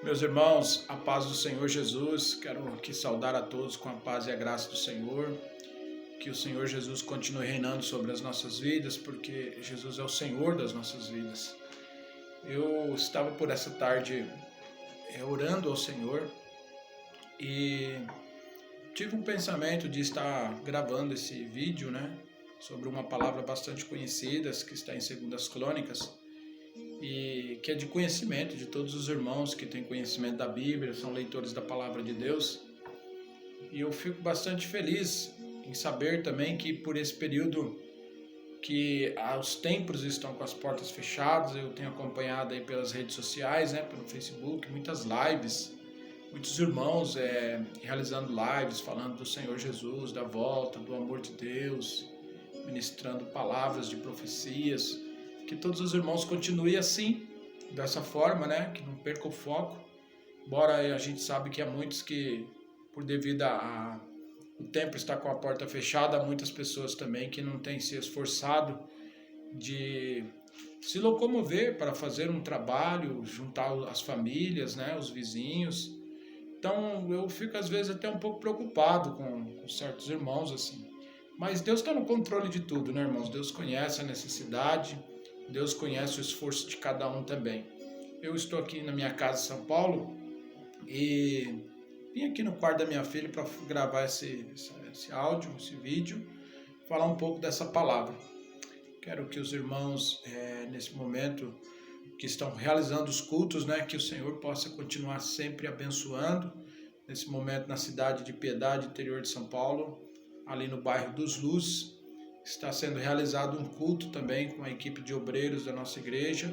Meus irmãos, a paz do Senhor Jesus, quero aqui saudar a todos com a paz e a graça do Senhor, que o Senhor Jesus continue reinando sobre as nossas vidas, porque Jesus é o Senhor das nossas vidas. Eu estava por essa tarde orando ao Senhor e tive um pensamento de estar gravando esse vídeo, sobre uma palavra bastante conhecida, que está em 2 Crônicas, e que é de conhecimento de todos os irmãos que têm conhecimento da Bíblia, são leitores da Palavra de Deus. E eu fico bastante feliz em saber também que por esse período que os templos estão com as portas fechadas, eu tenho acompanhado aí pelas redes sociais, pelo Facebook, muitas lives, muitos irmãos realizando lives, falando do Senhor Jesus, da volta, do amor de Deus, ministrando palavras de profecias. Que todos os irmãos continuem assim, dessa forma, que não percam o foco. Embora a gente sabe que há muitos que, por devido o templo estar com a porta fechada, há muitas pessoas também que não têm se esforçado de se locomover para fazer um trabalho, juntar as famílias, os vizinhos. Então eu fico às vezes até um pouco preocupado com certos irmãos assim. Mas Deus está no controle de tudo, irmãos? Deus conhece a necessidade. Deus conhece o esforço de cada um também. Eu estou aqui na minha casa em São Paulo e vim aqui no quarto da minha filha para gravar esse áudio, esse vídeo, falar um pouco dessa palavra. Quero que os irmãos, nesse momento que estão realizando os cultos, que o Senhor possa continuar sempre abençoando. Nesse momento na cidade de Piedade, interior de São Paulo, ali no bairro dos Luz, está sendo realizado um culto também com a equipe de obreiros da nossa igreja.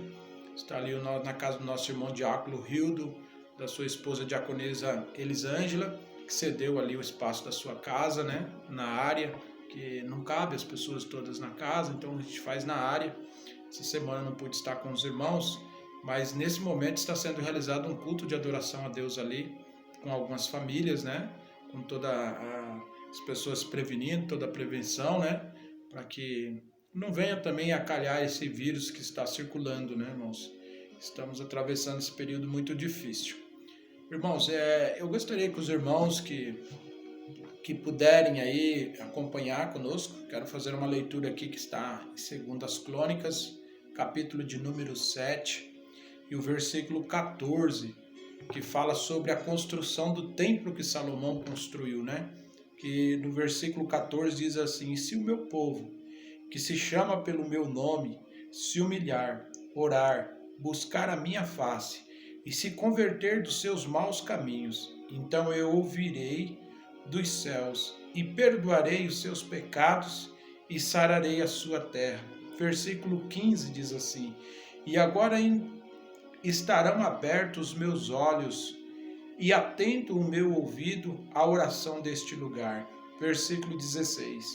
Está ali na casa do nosso irmão Diácono Hildo, da sua esposa diaconisa Elisângela, que cedeu ali o espaço da sua casa, na área, que não cabe as pessoas todas na casa, então a gente faz na área. Essa semana não pude estar com os irmãos, mas nesse momento está sendo realizado um culto de adoração a Deus ali, com algumas famílias, com todas as pessoas prevenindo, toda a prevenção, para que não venha também a calhar esse vírus que está circulando, irmãos? Estamos atravessando esse período muito difícil. Irmãos, eu gostaria que os irmãos que puderem aí acompanhar conosco, quero fazer uma leitura aqui que está em 2 Crônicas, capítulo de número 7, e o versículo 14, que fala sobre a construção do templo que Salomão construiu, que no versículo 14 diz assim: se o meu povo, que se chama pelo meu nome, se humilhar, orar, buscar a minha face e se converter dos seus maus caminhos, então eu ouvirei dos céus e perdoarei os seus pecados e sararei a sua terra. Versículo 15 diz assim: e agora estarão abertos os meus olhos e atento o meu ouvido à oração deste lugar. Versículo 16.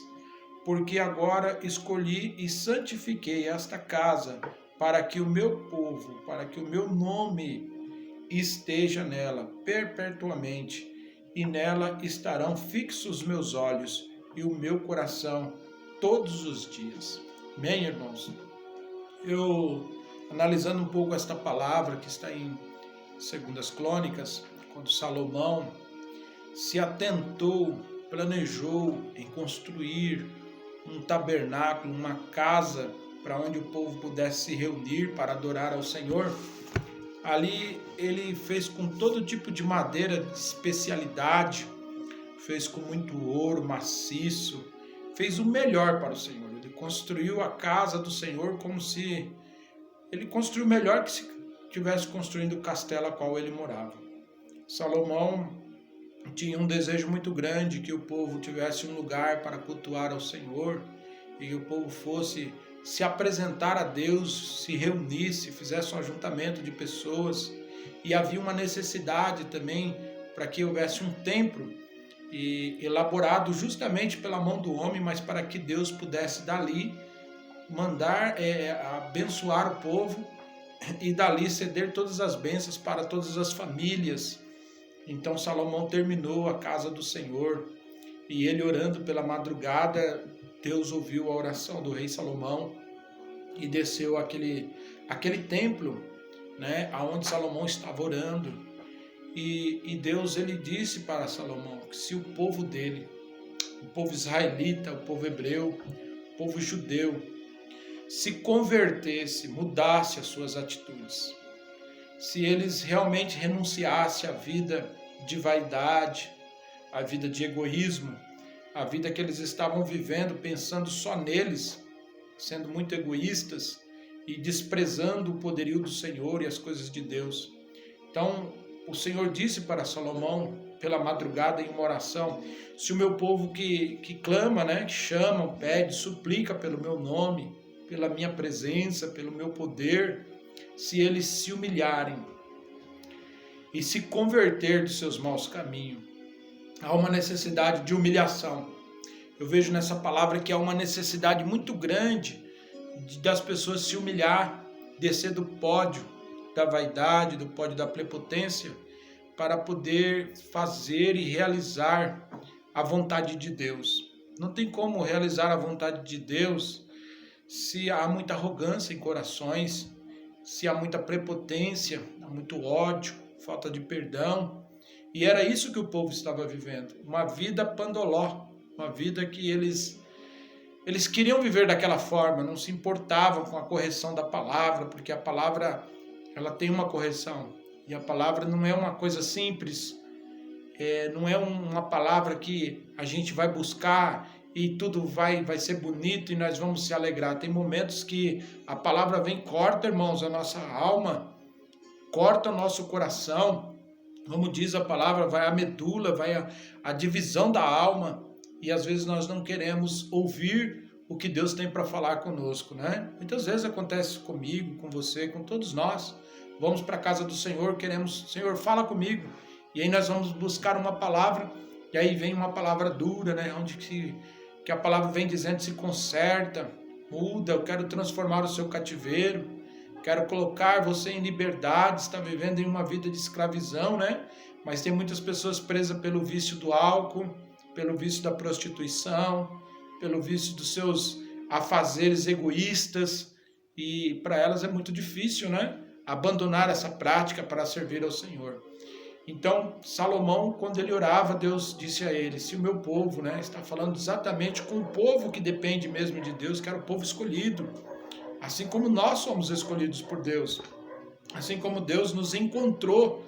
Porque agora escolhi e santifiquei esta casa, para que o meu povo, para que o meu nome esteja nela perpetuamente, e nela estarão fixos meus olhos e o meu coração todos os dias. Amém, irmãos? Eu, analisando um pouco esta palavra que está em 2 Crônicas, quando Salomão se atentou, planejou em construir um tabernáculo, uma casa para onde o povo pudesse se reunir para adorar ao Senhor. Ali ele fez com todo tipo de madeira de especialidade, fez com muito ouro maciço, fez o melhor para o Senhor. Ele construiu a casa do Senhor como se ele construiu melhor que se estivesse construindo o castelo a qual ele morava. Salomão tinha um desejo muito grande que o povo tivesse um lugar para cultuar ao Senhor e que o povo fosse se apresentar a Deus, se reunisse, fizesse um ajuntamento de pessoas. E havia uma necessidade também para que houvesse um templo elaborado justamente pela mão do homem, mas para que Deus pudesse dali mandar abençoar o povo e dali ceder todas as bênçãos para todas as famílias. Então Salomão terminou a casa do Senhor e ele orando pela madrugada, Deus ouviu a oração do rei Salomão e desceu aquele templo, aonde Salomão estava orando. E Deus ele disse para Salomão que se o povo dele, o povo israelita, o povo hebreu, o povo judeu, se convertesse, mudasse as suas atitudes, se eles realmente renunciassem à vida de vaidade, à vida de egoísmo, à vida que eles estavam vivendo pensando só neles, sendo muito egoístas e desprezando o poderio do Senhor e as coisas de Deus. Então, o Senhor disse para Salomão, pela madrugada em uma oração, se o meu povo que clama, que chama, pede, suplica pelo meu nome, pela minha presença, pelo meu poder, se eles se humilharem e se converter dos seus maus caminhos, há uma necessidade de humilhação. Eu vejo nessa palavra que há uma necessidade muito grande das pessoas se humilhar, descer do pódio da vaidade, do pódio da prepotência, para poder fazer e realizar a vontade de Deus. Não tem como realizar a vontade de Deus se há muita arrogância em corações, se há muita prepotência, há muito ódio, falta de perdão. E era isso que o povo estava vivendo, uma vida pandoló, uma vida que eles queriam viver daquela forma, não se importavam com a correção da palavra, porque a palavra ela tem uma correção, e a palavra não é uma coisa simples, não é uma palavra que a gente vai buscar e tudo vai ser bonito e nós vamos se alegrar. Tem momentos que a palavra vem, corta, irmãos, a nossa alma, corta o nosso coração, como diz a palavra, vai a medula, vai a divisão da alma, e às vezes nós não queremos ouvir o que Deus tem para falar conosco, Muitas vezes acontece comigo, com você, com todos nós. Vamos para a casa do Senhor, queremos, Senhor, fala comigo. E aí nós vamos buscar uma palavra, e aí vem uma palavra dura, onde que a palavra vem dizendo, se conserta, muda, eu quero transformar o seu cativeiro, quero colocar você em liberdade, está vivendo em uma vida de escravidão, Mas tem muitas pessoas presas pelo vício do álcool, pelo vício da prostituição, pelo vício dos seus afazeres egoístas, e para elas é muito difícil, abandonar essa prática para servir ao Senhor. Então, Salomão, quando ele orava, Deus disse a ele, se o meu povo, está falando exatamente com o povo que depende mesmo de Deus, que era o povo escolhido, assim como nós somos escolhidos por Deus, assim como Deus nos encontrou,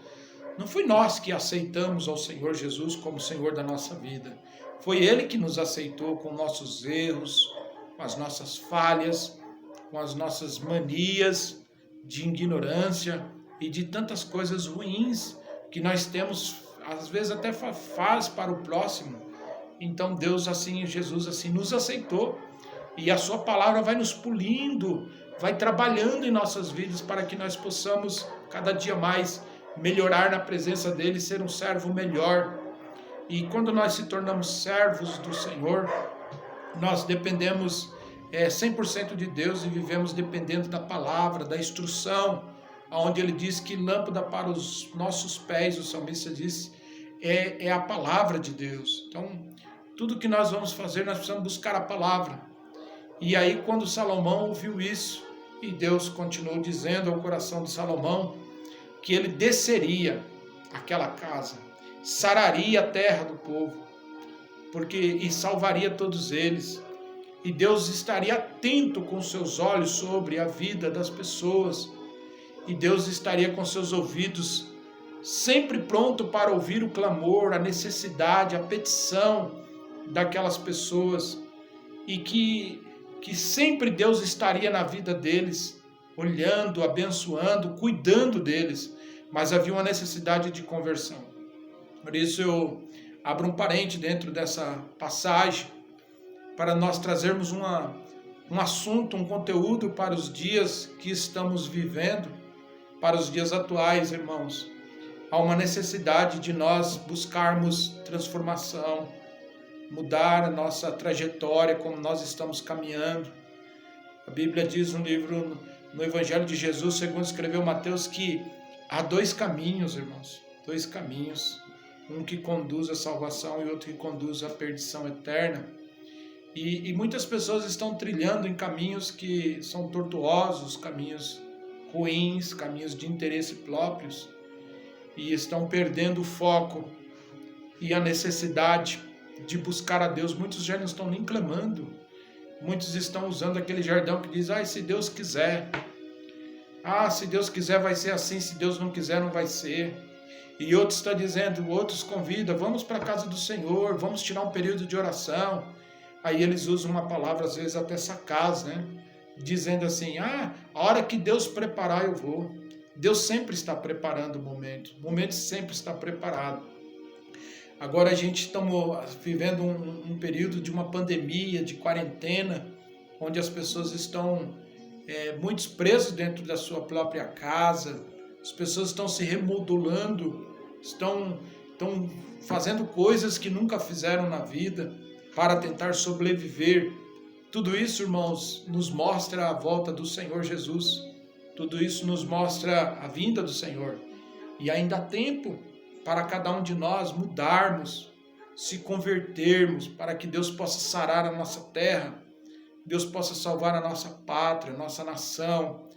não foi nós que aceitamos ao Senhor Jesus como Senhor da nossa vida, foi Ele que nos aceitou com nossos erros, com as nossas falhas, com as nossas manias de ignorância e de tantas coisas ruins que nós temos, às vezes até faz para o próximo. Então Deus assim, Jesus assim nos aceitou, e a sua palavra vai nos polindo, vai trabalhando em nossas vidas para que nós possamos cada dia mais melhorar na presença dele, ser um servo melhor. E quando nós se tornamos servos do Senhor, nós dependemos 100% de Deus e vivemos dependendo da palavra, da instrução, onde ele diz que lâmpada para os nossos pés, o salmista diz, é a palavra de Deus. Então, tudo que nós vamos fazer, nós precisamos buscar a palavra. E aí, quando Salomão ouviu isso, e Deus continuou dizendo ao coração de Salomão que ele desceria àquela casa, sararia a terra do povo, e salvaria todos eles. E Deus estaria atento com seus olhos sobre a vida das pessoas, e Deus estaria com seus ouvidos sempre pronto para ouvir o clamor, a necessidade, a petição daquelas pessoas, e que sempre Deus estaria na vida deles, olhando, abençoando, cuidando deles, mas havia uma necessidade de conversão. Por isso eu abro um parênteses dentro dessa passagem, para nós trazermos um assunto, um conteúdo para os dias que estamos vivendo, para os dias atuais, irmãos. Há uma necessidade de nós buscarmos transformação, mudar a nossa trajetória, como nós estamos caminhando. A Bíblia diz no livro, no Evangelho de Jesus, segundo escreveu Mateus, que há dois caminhos, irmãos, dois caminhos, um que conduz à salvação e outro que conduz à perdição eterna. E muitas pessoas estão trilhando em caminhos que são tortuosos, caminhos ruins, caminhos de interesse próprios. e estão perdendo o foco e a necessidade de buscar a Deus. Muitos já não estão nem clamando. Muitos estão usando aquele jargão que diz: se Deus quiser. Se Deus quiser vai ser assim, se Deus não quiser não vai ser. E outros estão dizendo, outros convidam, vamos para a casa do Senhor, vamos tirar um período de oração. Aí eles usam uma palavra, às vezes até sagaz, né? Dizendo assim, a hora que Deus preparar eu vou. Deus sempre está preparando o momento sempre está preparado. Agora a gente está vivendo um período de uma pandemia, de quarentena, onde as pessoas estão muitos presos dentro da sua própria casa, as pessoas estão se remodulando, estão fazendo coisas que nunca fizeram na vida para tentar sobreviver. Tudo isso, irmãos, nos mostra a volta do Senhor Jesus. Tudo isso nos mostra a vinda do Senhor. E ainda há tempo para cada um de nós mudarmos, se convertermos, para que Deus possa sarar a nossa terra, Deus possa salvar a nossa pátria, a nossa nação,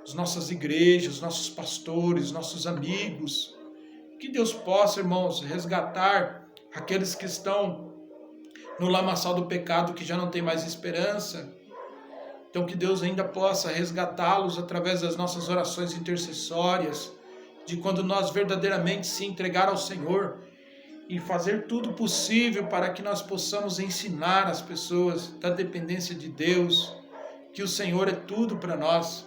as nossas igrejas, nossos pastores, nossos amigos. Que Deus possa, irmãos, resgatar aqueles que estão no lamaçal do pecado, que já não tem mais esperança. Então que Deus ainda possa resgatá-los através das nossas orações intercessórias, de quando nós verdadeiramente se entregar ao Senhor e fazer tudo possível para que nós possamos ensinar as pessoas da dependência de Deus, que o Senhor é tudo para nós.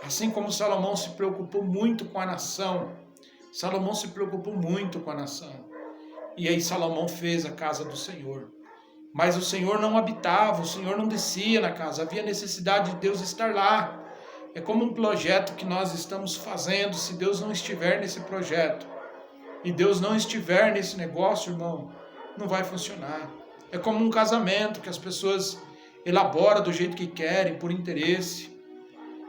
Assim como Salomão se preocupou muito com a nação, Salomão se preocupou muito com a nação. E aí Salomão fez a casa do Senhor. Mas o Senhor não habitava, o Senhor não descia na casa, havia necessidade de Deus estar lá. É como um projeto que nós estamos fazendo, se Deus não estiver nesse projeto, e Deus não estiver nesse negócio, irmão, não vai funcionar. É como um casamento que as pessoas elaboram do jeito que querem, por interesse.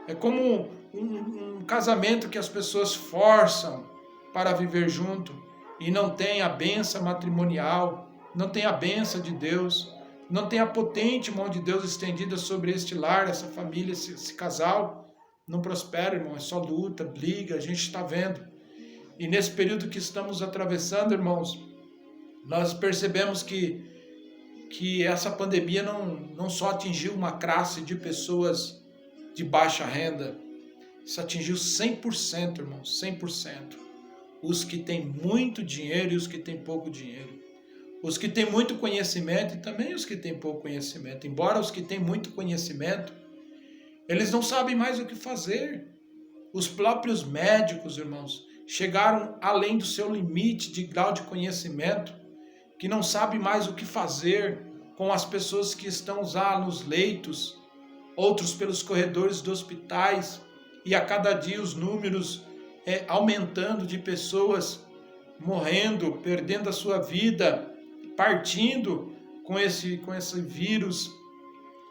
É como um casamento que as pessoas forçam para viver junto e não tem a bênção matrimonial, não tem a bênção de Deus, não tem a potente mão de Deus estendida sobre este lar, essa família, esse casal. Não prospera, irmão, é só luta, briga, a gente está vendo. E nesse período que estamos atravessando, irmãos, nós percebemos que essa pandemia não só atingiu uma classe de pessoas de baixa renda, isso atingiu 100%, irmãos, 100%. Os que têm muito dinheiro e os que têm pouco dinheiro. Os que têm muito conhecimento e também os que têm pouco conhecimento. Embora os que têm muito conhecimento, eles não sabem mais o que fazer. Os próprios médicos, irmãos, chegaram além do seu limite de grau de conhecimento, que não sabem mais o que fazer com as pessoas que estão lá nos leitos, outros pelos corredores dos hospitais, e a cada dia os números aumentando de pessoas morrendo, perdendo a sua vida, partindo com esse vírus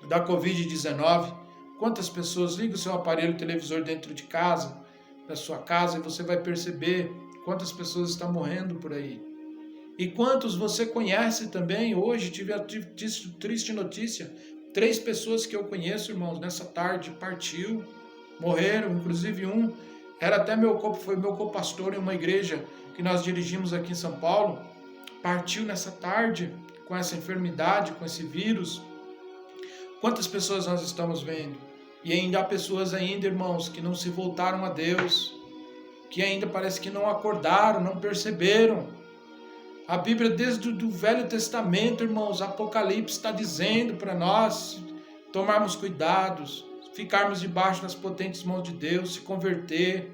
da Covid-19. Quantas pessoas, liga o seu aparelho televisor dentro de casa, da sua casa, e você vai perceber quantas pessoas estão morrendo por aí. E quantos você conhece também. Hoje tive a triste notícia, 3 pessoas que eu conheço, irmãos, nessa tarde partiu, morreram, inclusive um era até foi meu copastor em uma igreja que nós dirigimos aqui em São Paulo, partiu nessa tarde com essa enfermidade, com esse vírus. Quantas pessoas nós estamos vendo? E ainda há pessoas ainda, irmãos, que não se voltaram a Deus, que ainda parece que não acordaram, não perceberam. A Bíblia, desde o Velho Testamento, irmãos, Apocalipse está dizendo para nós tomarmos cuidados, ficarmos debaixo das potentes mãos de Deus, se converter,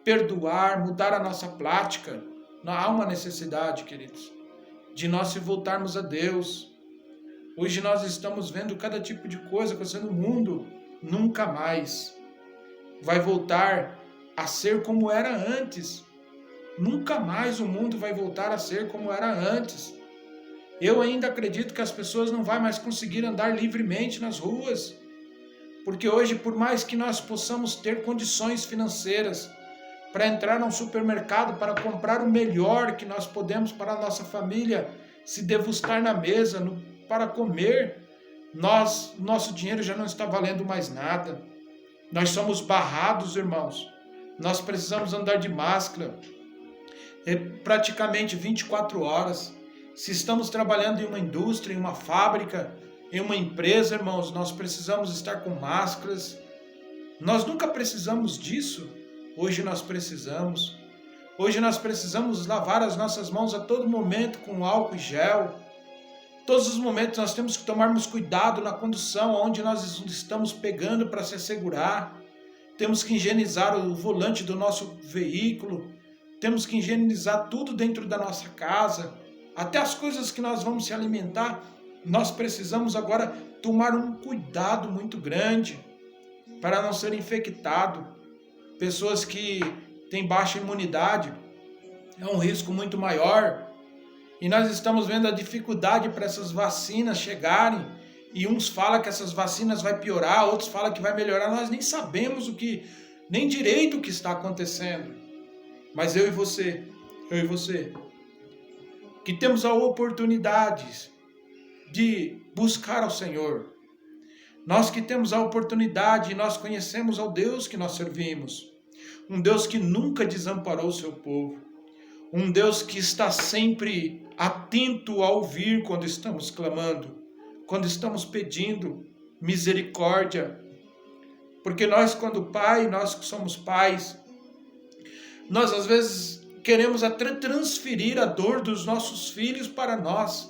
perdoar, mudar a nossa prática. Não há uma necessidade, queridos, de nós se voltarmos a Deus. Hoje nós estamos vendo cada tipo de coisa acontecendo no mundo. Nunca mais vai voltar a ser como era antes. Nunca mais o mundo vai voltar a ser como era antes. Eu ainda acredito que as pessoas não vão mais conseguir andar livremente nas ruas. Porque hoje, por mais que nós possamos ter condições financeiras para entrar num supermercado, para comprar o melhor que nós podemos para a nossa família, se degustar na mesa, para comer, nosso dinheiro já não está valendo mais nada. Nós somos barrados, irmãos. Nós precisamos andar de máscara. é praticamente 24 horas. Se estamos trabalhando em uma indústria, em uma fábrica, em uma empresa, irmãos, nós precisamos estar com máscaras. Nós nunca precisamos disso. Hoje nós precisamos. Hoje nós precisamos lavar as nossas mãos a todo momento com álcool e gel. Todos os momentos nós temos que tomarmos cuidado na condução, onde nós estamos pegando para se assegurar. Temos que higienizar o volante do nosso veículo. Temos que higienizar tudo dentro da nossa casa. Até as coisas que nós vamos se alimentar, nós precisamos agora tomar um cuidado muito grande para não ser infectado. Pessoas que têm baixa imunidade, é um risco muito maior. E nós estamos vendo a dificuldade para essas vacinas chegarem. E uns falam que essas vacinas vai piorar, outros falam que vai melhorar. Nós nem sabemos nem direito o que está acontecendo. Mas eu e você, que temos a oportunidade de buscar ao Senhor. Nós que temos a oportunidade, nós conhecemos ao Deus que nós servimos. Um Deus que nunca desamparou o seu povo. Um Deus que está sempre atento a ouvir quando estamos clamando, quando estamos pedindo misericórdia. Porque nós, quando pai, nós que somos pais, nós às vezes queremos até transferir a dor dos nossos filhos para nós.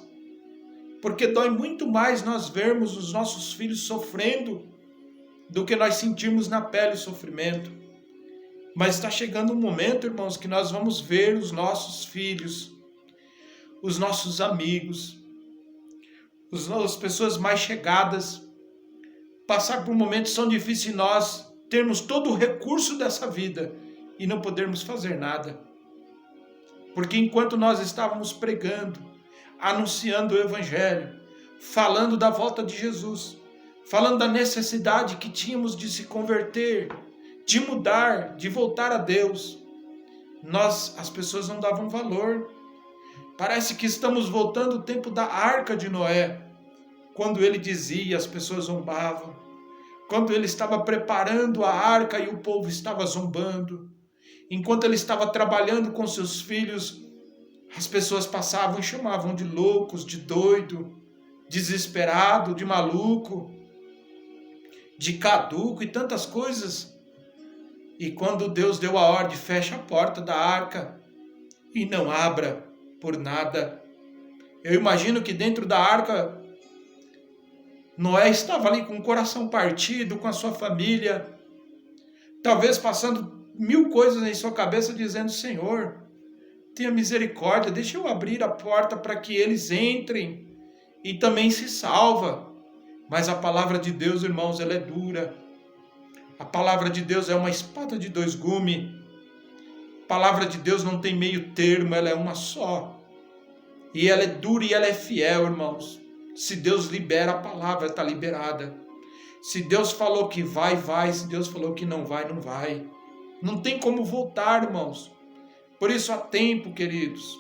Porque dói muito mais nós vermos os nossos filhos sofrendo do que nós sentirmos na pele o sofrimento. Mas está chegando um momento, irmãos, que nós vamos ver os nossos filhos, os nossos amigos, as pessoas mais chegadas, passar por momentos tão difíceis e nós termos todo o recurso dessa vida e não podermos fazer nada. Porque enquanto nós estávamos pregando, anunciando o Evangelho, falando da volta de Jesus, falando da necessidade que tínhamos de se converter, de mudar, de voltar a Deus, as pessoas não davam valor. Parece que estamos voltando ao tempo da Arca de Noé, quando ele dizia, as pessoas zombavam. Quando ele estava preparando a arca e o povo estava zombando. Enquanto ele estava trabalhando com seus filhos, as pessoas passavam e chamavam de loucos, de doido, desesperado, de maluco, de caduco e tantas coisas. E quando Deus deu a ordem, fecha a porta da arca e não abra por nada. Eu imagino que dentro da arca, Noé estava ali com o coração partido, com a sua família, talvez passando 1000 coisas em sua cabeça, dizendo: Senhor, tenha misericórdia, deixa eu abrir a porta para que eles entrem e também se salva. Mas a palavra de Deus, irmãos, ela é dura. A palavra de Deus é uma espada de 2 gumes. A palavra de Deus não tem meio termo, ela é uma só. E ela é dura e ela é fiel, irmãos. Se Deus libera a palavra, está liberada. Se Deus falou que vai, vai. Se Deus falou que não vai, não vai. Não tem como voltar, irmãos. Por isso há tempo, queridos.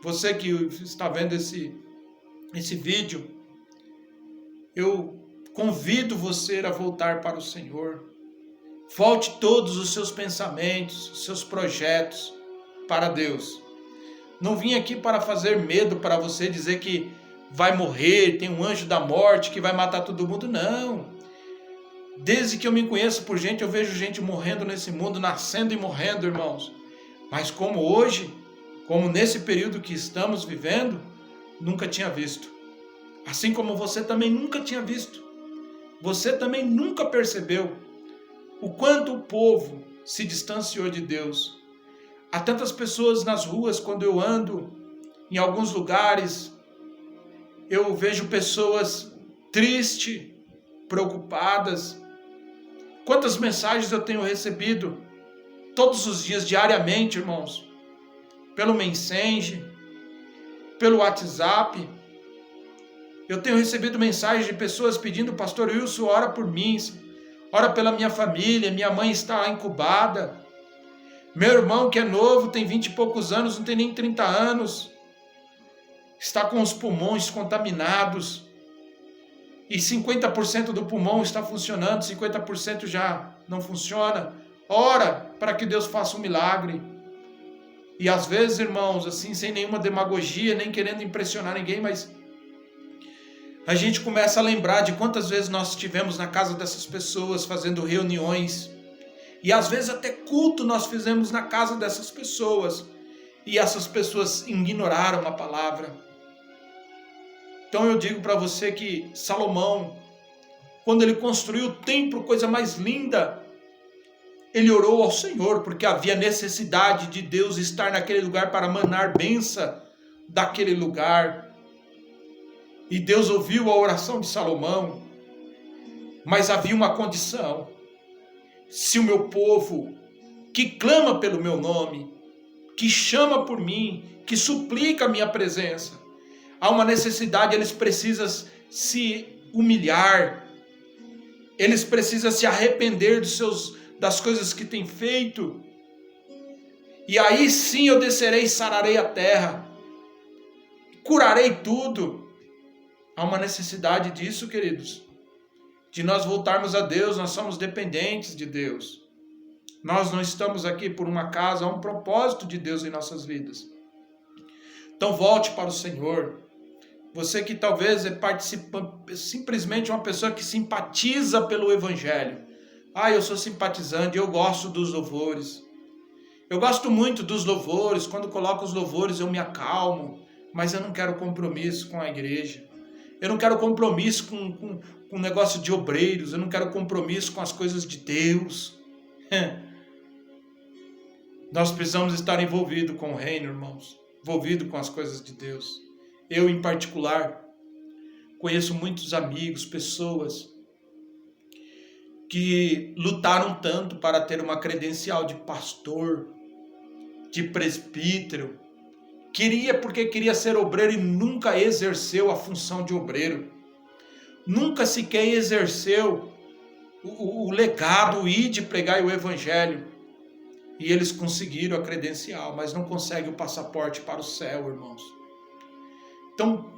Você que está vendo esse vídeo, eu convido você a voltar para o Senhor. Volte todos os seus pensamentos, os seus projetos para Deus. Não vim aqui para fazer medo para você, dizer que vai morrer, tem um anjo da morte que vai matar todo mundo. Não. Desde que eu me conheço por gente, eu vejo gente morrendo nesse mundo, nascendo e morrendo, irmãos. Mas como hoje, como nesse período que estamos vivendo, nunca tinha visto. Assim como você também nunca tinha visto. Você também nunca percebeu o quanto o povo se distanciou de Deus. Há tantas pessoas nas ruas, quando eu ando em alguns lugares, eu vejo pessoas tristes, preocupadas. Quantas mensagens eu tenho recebido todos os dias, diariamente, irmãos, pelo Messenger, pelo WhatsApp. Eu tenho recebido mensagens de pessoas pedindo: Pastor Wilson, ora por mim, ora pela minha família, minha mãe está incubada. Meu irmão, que é novo, tem 20 e poucos anos, não tem nem 30 anos, está com os pulmões contaminados, e 50% do pulmão está funcionando, 50% já não funciona. Ora para que Deus faça um milagre. E às vezes, irmãos, assim, sem nenhuma demagogia, nem querendo impressionar ninguém, mas a gente começa a lembrar de quantas vezes nós estivemos na casa dessas pessoas fazendo reuniões, e às vezes até culto nós fizemos na casa dessas pessoas, e essas pessoas ignoraram a palavra. Então eu digo para você que Salomão, quando ele construiu o templo, coisa mais linda, ele orou ao Senhor, porque havia necessidade de Deus estar naquele lugar para manar bênção daquele lugar. E Deus ouviu a oração de Salomão, mas havia uma condição: se o meu povo, que clama pelo meu nome, que chama por mim, que suplica a minha presença, há uma necessidade, eles precisam se humilhar, eles precisam se arrepender das coisas que têm feito, e aí sim eu descerei e sararei a terra, curarei tudo. Há uma necessidade disso, queridos, de nós voltarmos a Deus. Nós somos dependentes de Deus. Nós não estamos aqui por uma causa, há um propósito de Deus em nossas vidas. Então volte para o Senhor. Você que talvez simplesmente uma pessoa que simpatiza pelo Evangelho. Eu sou simpatizante, eu gosto dos louvores. Eu gosto muito dos louvores, quando coloco os louvores eu me acalmo, mas eu não quero compromisso com a igreja. Eu não quero compromisso com o negócio de obreiros, eu não quero compromisso com as coisas de Deus. Nós precisamos estar envolvidos com o reino, irmãos, envolvidos com as coisas de Deus. Eu, em particular, conheço muitos amigos, pessoas que lutaram tanto para ter uma credencial de pastor, de presbítero, porque queria ser obreiro e nunca exerceu a função de obreiro, nunca sequer exerceu o legado, ir de pregar o evangelho, e eles conseguiram a credencial, mas não conseguem o passaporte para o céu, irmãos. Então,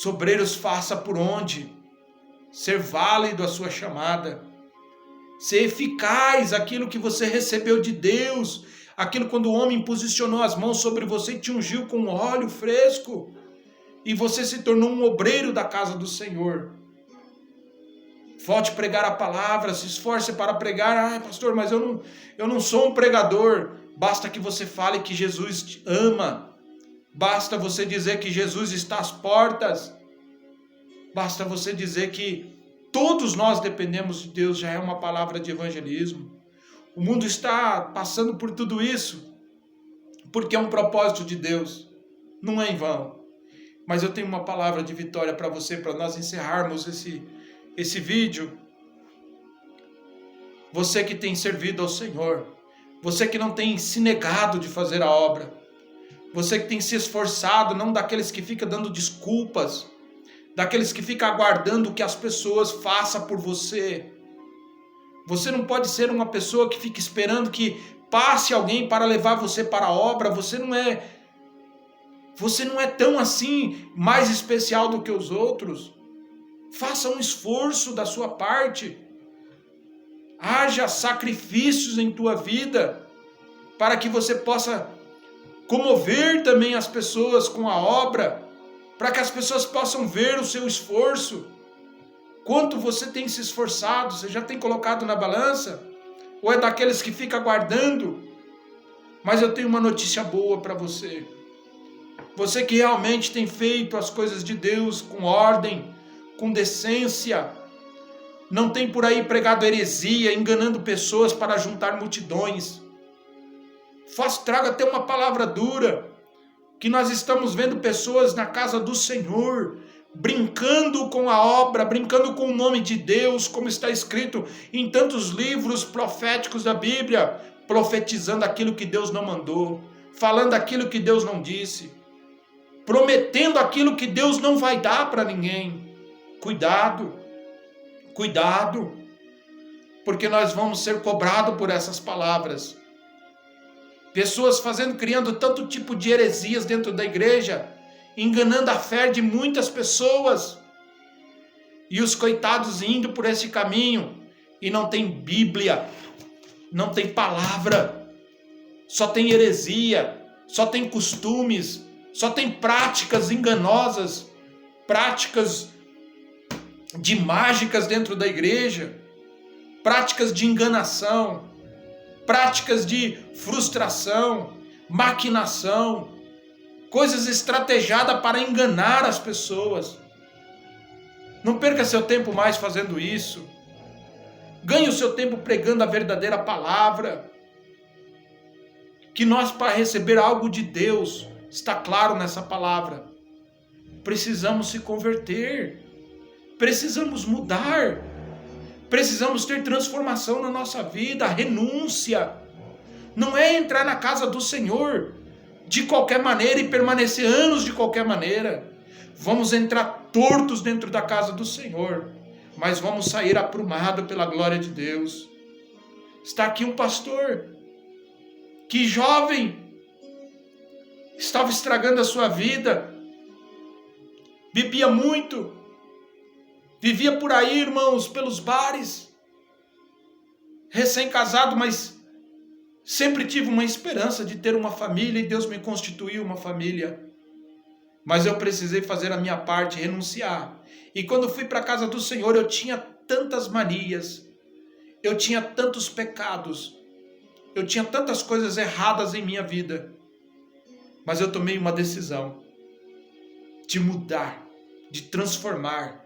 obreiros, faça por onde ser válido a sua chamada, ser eficaz aquilo que você recebeu de Deus, aquilo quando o homem posicionou as mãos sobre você e te ungiu com óleo fresco, e você se tornou um obreiro da casa do Senhor. Volte a pregar a palavra, se esforce para pregar. Pastor, mas eu não sou um pregador. Basta que você fale que Jesus te ama, basta você dizer que Jesus está às portas, basta você dizer que todos nós dependemos de Deus, já é uma palavra de evangelismo. O mundo está passando por tudo isso, porque é um propósito de Deus, não é em vão. Mas eu tenho uma palavra de vitória para você, para nós encerrarmos esse vídeo. Você que tem servido ao Senhor, você que não tem se negado de fazer a obra, você que tem se esforçado, não daqueles que ficam dando desculpas, daqueles que ficam aguardando que as pessoas façam por você. Você não pode ser uma pessoa que fica esperando que passe alguém para levar você para a obra. Você não é tão assim mais especial do que os outros. Faça um esforço da sua parte. Haja sacrifícios em tua vida para que você possa comover também as pessoas com a obra, para que as pessoas possam ver o seu esforço. Quanto você tem se esforçado? Você já tem colocado na balança? Ou é daqueles que fica aguardando? Mas eu tenho uma notícia boa para você. Você que realmente tem feito as coisas de Deus com ordem, com decência, não tem por aí pregado heresia, enganando pessoas para juntar multidões. Traga até uma palavra dura, que nós estamos vendo pessoas na casa do Senhor, brincando com a obra, brincando com o nome de Deus, como está escrito em tantos livros proféticos da Bíblia, profetizando aquilo que Deus não mandou, falando aquilo que Deus não disse, prometendo aquilo que Deus não vai dar para ninguém. Cuidado, cuidado, porque nós vamos ser cobrados por essas palavras. Pessoas criando tanto tipo de heresias dentro da igreja, enganando a fé de muitas pessoas, e os coitados indo por esse caminho, e não tem Bíblia, não tem palavra, só tem heresia, só tem costumes, só tem práticas enganosas, práticas de mágicas dentro da igreja, práticas de enganação, práticas de frustração, maquinação, coisas estrategiadas para enganar as pessoas. Não perca seu tempo mais fazendo isso. Ganhe o seu tempo pregando a verdadeira palavra. Que nós, para receber algo de Deus, está claro nessa palavra, precisamos se converter, precisamos mudar, precisamos ter transformação na nossa vida, renúncia. Não é entrar na casa do Senhor de qualquer maneira e permanecer anos de qualquer maneira. Vamos entrar tortos dentro da casa do Senhor, mas vamos sair aprumados pela glória de Deus. Está aqui um pastor que jovem estava estragando a sua vida, bebia muito, vivia por aí, irmãos, pelos bares, recém-casado, mas sempre tive uma esperança de ter uma família e Deus me constituiu uma família. Mas eu precisei fazer a minha parte, renunciar. E quando fui para a casa do Senhor, eu tinha tantas manias, eu tinha tantos pecados, eu tinha tantas coisas erradas em minha vida. Mas eu tomei uma decisão de mudar, de transformar.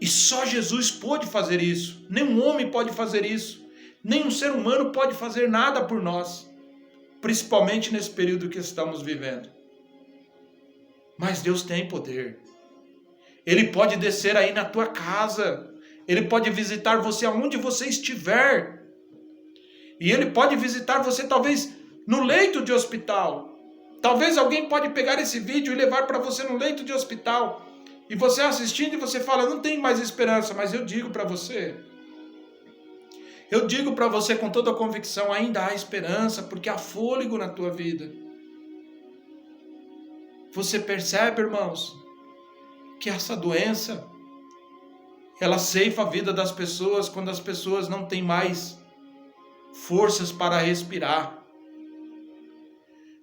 E só Jesus pôde fazer isso. Nenhum homem pode fazer isso. Nenhum ser humano pode fazer nada por nós. Principalmente nesse período que estamos vivendo. Mas Deus tem poder. Ele pode descer aí na tua casa. Ele pode visitar você aonde você estiver. E Ele pode visitar você talvez no leito de hospital. Talvez alguém pode pegar esse vídeo e levar para você no leito de hospital. E você assistindo e você fala, não tem mais esperança. Mas eu digo para você. Eu digo para você com toda a convicção, ainda há esperança, porque há fôlego na tua vida. Você percebe, irmãos, que essa doença, ela ceifa a vida das pessoas quando as pessoas não têm mais forças para respirar.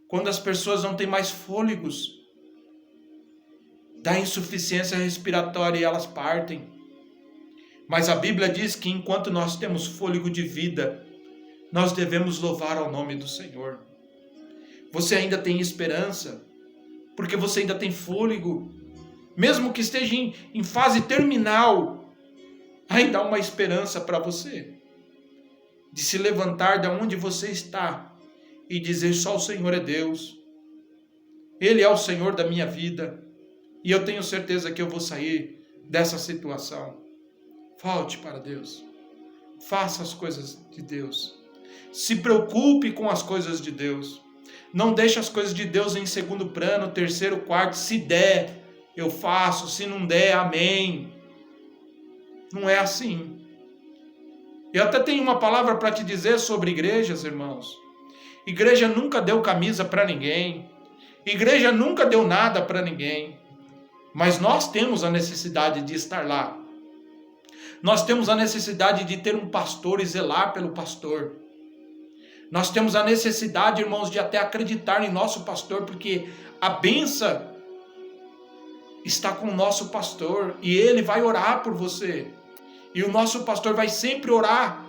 Quando as pessoas não têm mais fôlegos, da insuficiência respiratória e elas partem. Mas a Bíblia diz que enquanto nós temos fôlego de vida, nós devemos louvar ao nome do Senhor. Você ainda tem esperança, porque você ainda tem fôlego. Mesmo que esteja em fase terminal, ainda há uma esperança para você. De se levantar da onde você está e dizer só o Senhor é Deus. Ele é o Senhor da minha vida. E eu tenho certeza que eu vou sair dessa situação. Volte para Deus. Faça as coisas de Deus. Se preocupe com as coisas de Deus. Não deixe as coisas de Deus em segundo plano, terceiro, quarto. Se der, eu faço. Se não der, amém. Não é assim. Eu até tenho uma palavra para te dizer sobre igrejas, irmãos. Igreja nunca deu camisa para ninguém. Igreja nunca deu nada para ninguém. Mas nós temos a necessidade de estar lá. Nós temos a necessidade de ter um pastor e zelar pelo pastor. Nós temos a necessidade, irmãos, de até acreditar em nosso pastor, porque a bênção está com o nosso pastor e ele vai orar por você. E o nosso pastor vai sempre orar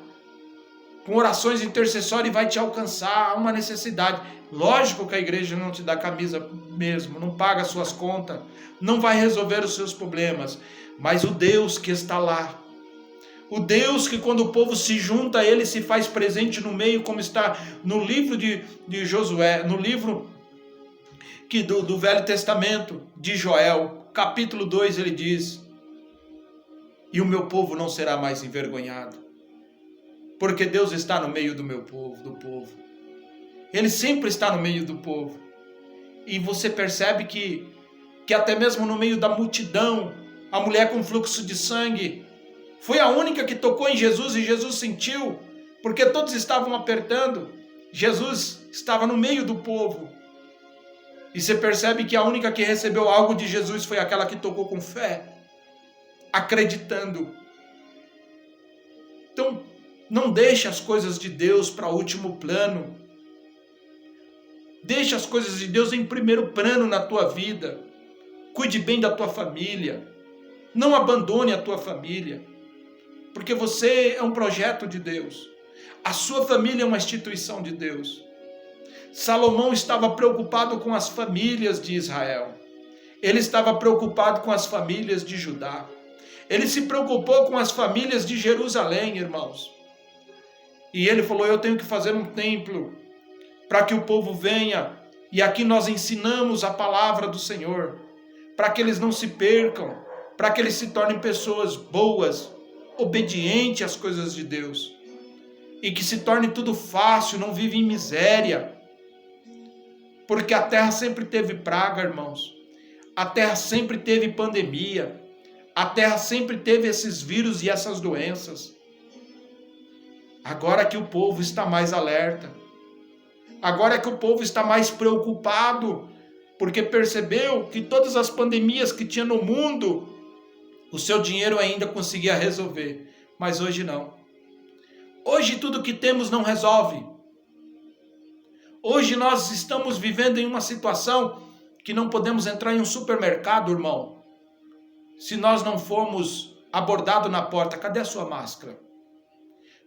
com orações intercessórias e vai te alcançar. Há uma necessidade. Lógico que a igreja não te dá camisa mesmo, não paga as suas contas, não vai resolver os seus problemas. Mas o Deus que está lá, o Deus que quando o povo se junta a Ele se faz presente no meio, como está no livro de Josué, no livro do Velho Testamento de Joel, capítulo 2, ele diz: e o meu povo não será mais envergonhado, porque Deus está no meio do meu povo, do povo. Ele sempre está no meio do povo. E você percebe que até mesmo no meio da multidão, a mulher com fluxo de sangue foi a única que tocou em Jesus e Jesus sentiu, porque todos estavam apertando. Jesus estava no meio do povo. E você percebe que a única que recebeu algo de Jesus foi aquela que tocou com fé, acreditando. Então, não deixe as coisas de Deus para o último plano. Deixa as coisas de Deus em primeiro plano na tua vida. Cuide bem da tua família. Não abandone a tua família, porque você é um projeto de Deus. A sua família é uma instituição de Deus. Salomão estava preocupado com as famílias de Israel. Ele estava preocupado com as famílias de Judá. Ele se preocupou com as famílias de Jerusalém, irmãos. E ele falou, eu tenho que fazer um templo para que o povo venha. E aqui nós ensinamos a palavra do Senhor, para que eles não se percam, para que eles se tornem pessoas boas, obedientes às coisas de Deus. E que se torne tudo fácil, não vive em miséria. Porque a terra sempre teve praga, irmãos. A terra sempre teve pandemia. A terra sempre teve esses vírus e essas doenças. Agora que o povo está mais alerta. Agora que o povo está mais preocupado. Porque percebeu que todas as pandemias que tinha no mundo, o seu dinheiro ainda conseguia resolver. Mas hoje não. Hoje tudo que temos não resolve. Hoje nós estamos vivendo em uma situação que não podemos entrar em um supermercado, irmão, se nós não formos abordados na porta. Cadê a sua máscara?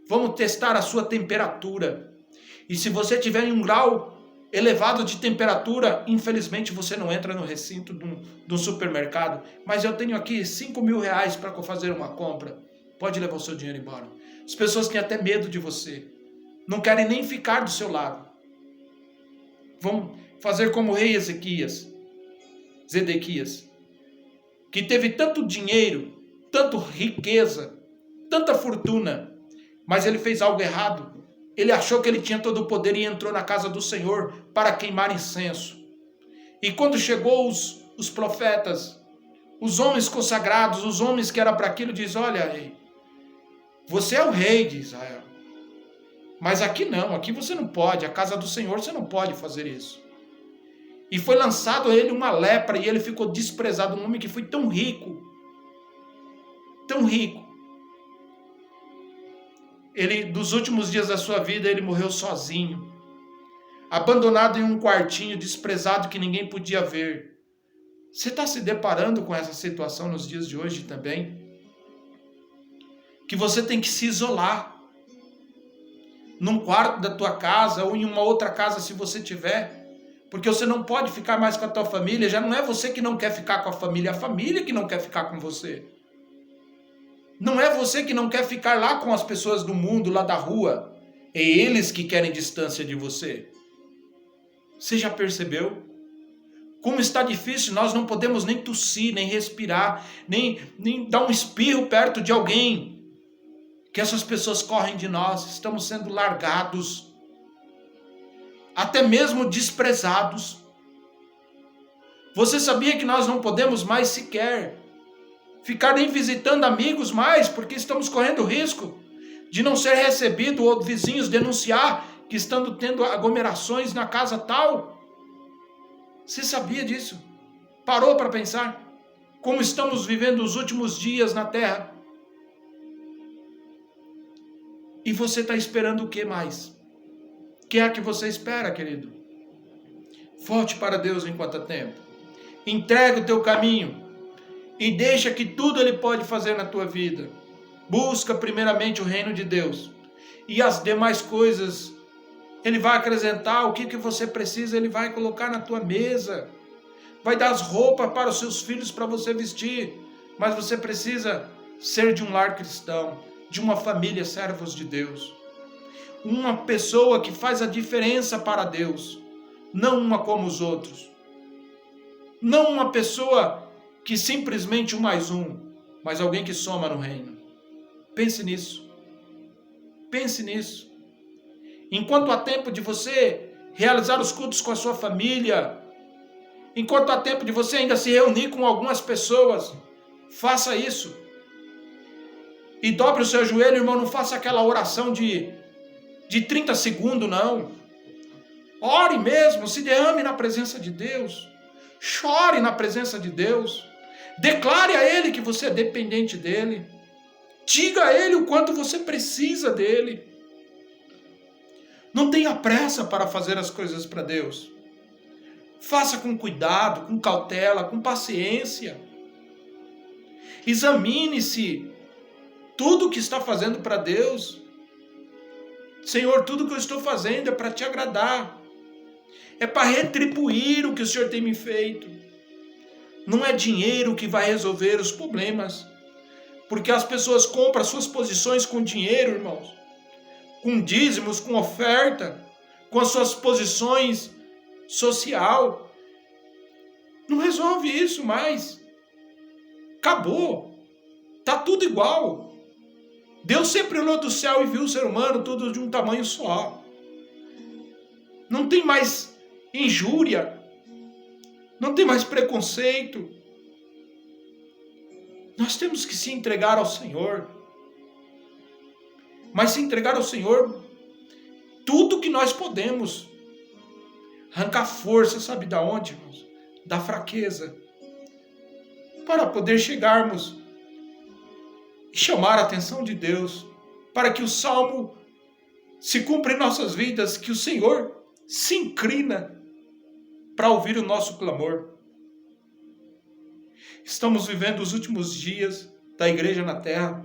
Vamos testar a sua temperatura. E se você tiver em um grau elevado de temperatura, infelizmente você não entra no recinto de um supermercado. Mas eu tenho aqui 5 mil reais para fazer uma compra. Pode levar o seu dinheiro embora. As pessoas têm até medo de você. Não querem nem ficar do seu lado. Vão fazer como o rei Zedequias, que teve tanto dinheiro, tanta riqueza, tanta fortuna, mas ele fez algo errado. Ele achou que ele tinha todo o poder e entrou na casa do Senhor para queimar incenso. E quando chegou os profetas, os homens consagrados, os homens que eram para aquilo, diz, olha, rei, você é o rei de Israel. Mas aqui não, aqui você não pode, a casa do Senhor você não pode fazer isso. E foi lançado a ele uma lepra e ele ficou desprezado, um homem que foi tão rico. Ele, dos últimos dias da sua vida, ele morreu sozinho, abandonado em um quartinho, desprezado que ninguém podia ver. Você está se deparando com essa situação nos dias de hoje também? Que você tem que se isolar num quarto da tua casa ou em uma outra casa se você tiver, porque você não pode ficar mais com a tua família. Já não é você que não quer ficar com a família que não quer ficar com você. Não é você que não quer ficar lá com as pessoas do mundo, lá da rua. É eles que querem distância de você. Você já percebeu? Como está difícil, nós não podemos nem tossir, nem respirar, nem dar um espirro perto de alguém. Que essas pessoas correm de nós, estamos sendo largados, até mesmo desprezados. Você sabia que nós não podemos mais sequer ficar nem visitando amigos mais, porque estamos correndo risco de não ser recebido ou vizinhos denunciar que estão tendo aglomerações na casa tal? Você sabia disso? Parou para pensar como estamos vivendo os últimos dias na terra? E você está esperando o que mais? O que é que você espera, querido? Volte para Deus enquanto há tempo. Entrega o teu caminho e deixa que tudo Ele pode fazer na tua vida. Busca primeiramente o reino de Deus e as demais coisas Ele vai acrescentar. O que você precisa, Ele vai colocar na tua mesa. Vai dar as roupas para os seus filhos para você vestir. Mas você precisa ser de um lar cristão, de uma família servos de Deus. Uma pessoa que faz a diferença para Deus, não uma como os outros. Não uma pessoa que simplesmente um mais um, mas alguém que soma no reino. Pense nisso. Pense nisso. Enquanto há tempo de você realizar os cultos com a sua família, enquanto há tempo de você ainda se reunir com algumas pessoas, faça isso. E dobre o seu joelho, irmão, não faça aquela oração de 30 segundos, não. Ore mesmo, se derrame na presença de Deus. Chore na presença de Deus. Declare a Ele que você é dependente dEle. Diga a Ele o quanto você precisa dEle. Não tenha pressa para fazer as coisas para Deus. Faça com cuidado, com cautela, com paciência. Examine-se tudo o que está fazendo para Deus. Senhor, tudo que eu estou fazendo é para te agradar. É para retribuir o que o Senhor tem me feito. Não é dinheiro que vai resolver os problemas. Porque as pessoas compram suas posições com dinheiro, irmãos. Com dízimos, com oferta, com as suas posições social. Não resolve isso mais. Acabou. Tá tudo igual. Deus sempre olhou do céu e viu o ser humano tudo de um tamanho só. Não tem mais injúria. Não tem mais preconceito. Nós temos que se entregar ao Senhor. Mas se entregar ao Senhor, tudo que nós podemos. Arrancar força, sabe da onde, irmãos? Da fraqueza. Para poder chegarmos e chamar a atenção de Deus. Para que o Salmo se cumpra em nossas vidas, que o Senhor se inclina para ouvir o nosso clamor. Estamos vivendo os últimos dias da igreja na terra.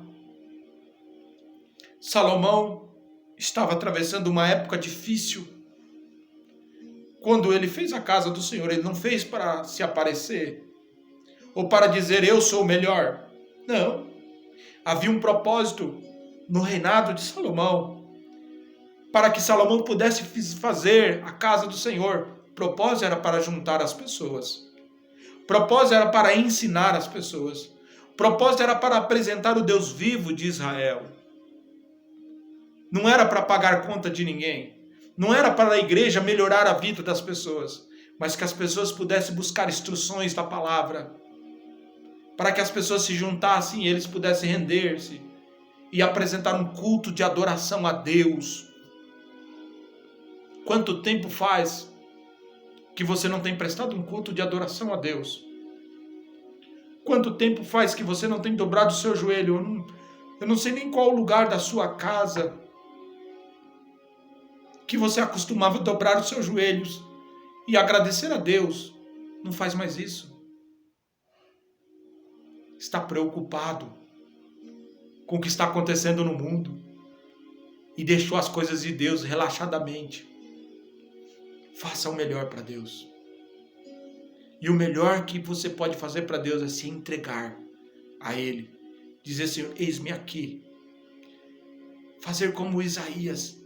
Salomão estava atravessando uma época difícil. Quando ele fez a casa do Senhor, ele não fez para se aparecer ou para dizer eu sou o melhor. Não. Havia um propósito no reinado de Salomão, para que Salomão pudesse fazer a casa do Senhor. O propósito era para juntar as pessoas. O propósito era para ensinar as pessoas. O propósito era para apresentar o Deus vivo de Israel. Não era para pagar conta de ninguém. Não era para a igreja melhorar a vida das pessoas, mas que as pessoas pudessem buscar instruções da palavra, para que as pessoas se juntassem e eles pudessem render-se e apresentar um culto de adoração a Deus. Quanto tempo faz que você não tem prestado um culto de adoração a Deus? Quanto tempo faz que você não tem dobrado o seu joelho? Eu não sei nem qual o lugar da sua casa que você acostumava a dobrar os seus joelhos e agradecer a Deus. Não faz mais isso. Está preocupado com o que está acontecendo no mundo e deixou as coisas de Deus relaxadamente. Faça o melhor para Deus. E o melhor que você pode fazer para Deus é se entregar a Ele. Dizer, Senhor, eis-me aqui. Fazer como Isaías.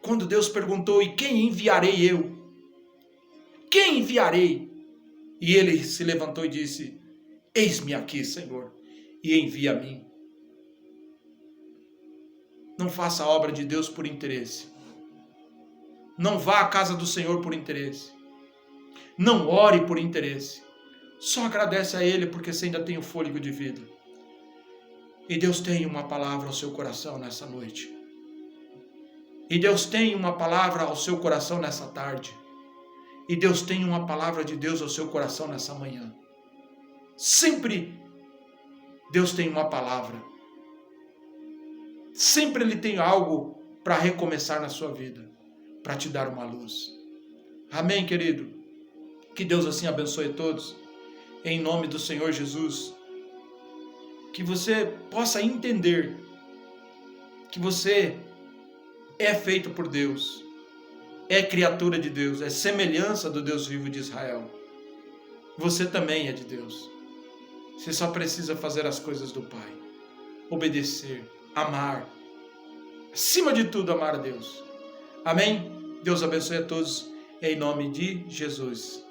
Quando Deus perguntou, e quem enviarei eu? Quem enviarei? E ele se levantou e disse, eis-me aqui, Senhor, e envia a mim. Não faça a obra de Deus por interesse. Não vá à casa do Senhor por interesse. Não ore por interesse. Só agradece a Ele porque você ainda tem o fôlego de vida. E Deus tem uma palavra ao seu coração nessa noite. E Deus tem uma palavra ao seu coração nessa tarde. E Deus tem uma palavra de Deus ao seu coração nessa manhã. Sempre Deus tem uma palavra. Sempre Ele tem algo para recomeçar na sua vida, para te dar uma luz. Amém, querido? Que Deus assim abençoe todos, em nome do Senhor Jesus. Que você possa entender que você é feito por Deus, é criatura de Deus, é semelhança do Deus vivo de Israel. Você também é de Deus. Você só precisa fazer as coisas do Pai, obedecer, amar, acima de tudo amar a Deus. Amém? Deus abençoe a todos, em nome de Jesus.